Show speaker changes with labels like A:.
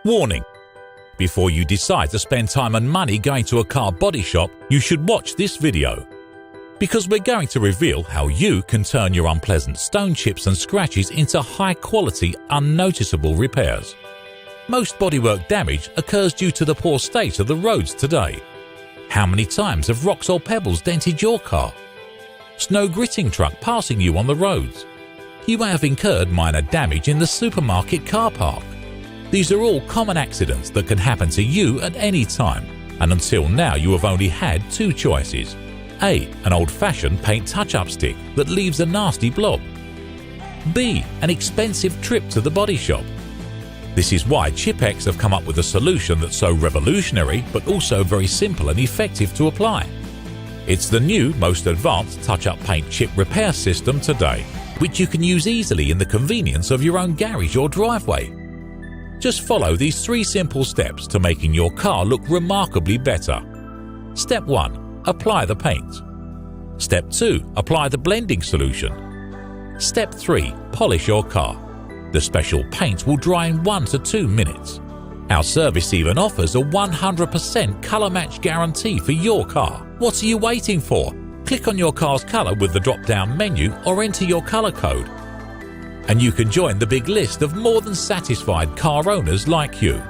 A: Warning: before you decide to spend time and money going to a car body shop, you should watch this video, because we're going to reveal how you can turn your unpleasant stone chips and scratches into high-quality, unnoticeable repairs. Most bodywork damage occurs due to the poor state of the roads today. How many times have rocks or pebbles dented your car? Snow gritting truck passing you on the roads? You may have incurred minor damage in the supermarket car park. These are all common accidents that can happen to you at any time, and until now you have only had two choices. A. An old-fashioned paint touch-up stick that leaves a nasty blob. B. An expensive trip to the body shop. This is why Chipex have come up with a solution that's so revolutionary but also very simple and effective to apply. It's the new, most advanced touch-up paint chip repair system today, which you can use easily in the convenience of your own garage or driveway. Just follow these 3 simple steps to making your car look remarkably better. Step 1. Apply the paint. Step 2. Apply the blending solution. Step 3. Polish your car. The special paint will dry in 1 to 2 minutes. Our service even offers a 100% color match guarantee for your car. What are you waiting for? Click on your car's color with the drop-down menu or enter your color code, and you can join the big list of more than satisfied car owners like you.